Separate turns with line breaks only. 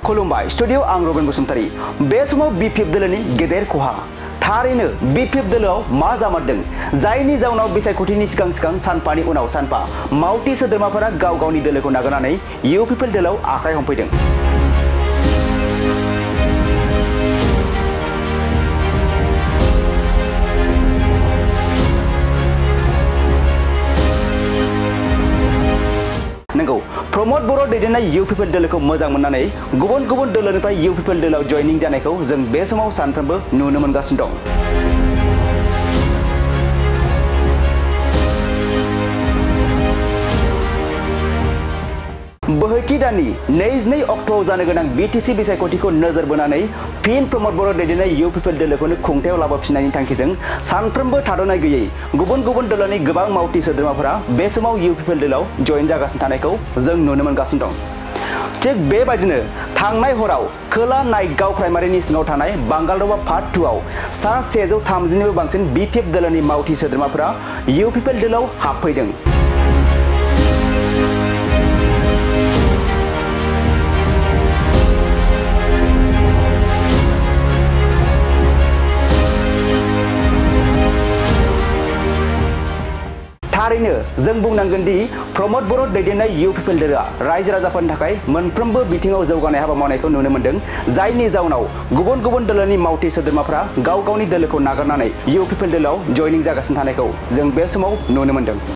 खुलुमबाय स्टुडियो आं रबिन बसुमतारी बे समाव बीपीएफ दोलोनि गेदेर खहा थारैनो बीपीएफ दोलोआव मा जामारदों जायनि जाउनाव बिसायख'थिनि सिगां सानफानि उनाव सानफा मावथि सोद्रोमाफोरा गाव गावनि दोलोखौ नागारनानै UPPL दोलोआव आखाइ हमफैदों। नंगौ प्रमोद बर' दैदेननाय UPPL दोलोखौ मोजां मोननानै गुबुन दोलोनिफ्राय UPPL दोलोआव जयनिं जानायखौ जों बे समाव सानफ्रोमबो नुनो मोनगासिनो दं। बोहैथि दाननि 22 अक्ट'आव जानो गोनां BTC बिसायख'थिखौ नोजोर बोनानै फिन प्रमोद बर' दैदेननाय UPPL दोलोखौनो खुंथायाव लाबोफिननायनि थांखिजों सानफ्रोमबो थाद'नाय गैयै गुबुन दोलोनि गोबां मावथि सोद्रोमाफोरा बे समाव UPPL दोलोआव जयेन जागासिनो थानायखौ जों नुनो मोनगासिनो दं। थिग बेबायदिनो थांनाय हराव खोला नाइटगाव प्राइमारिनि सिङाव थानाय बांगालदबा पार्ट 2 आव सा 130निबो बांसिन BPF दोलोनि मावथि सोद्रोमाफोरा UPPL दोलोआव हाबफैदों। थारैनो जों बुंनांगोन दि प्रमोद बर' दैदेननाय UPPL दोलोआ रायजो राजाफोरनि थाखाय मोनफ्रोमबो बिथिङाव जौगानाय हाबा मावनायखौ नुनो मोनदों जायनि जाउनाव गुबुन दोलोनि मावथि सोद्रोमाफोरा गाव गावनि दोलोखौ नागारनानै UPPL दोलोआव जयनिं जागासिनो थानायखौ जों बे समाव नुनो मोनदों।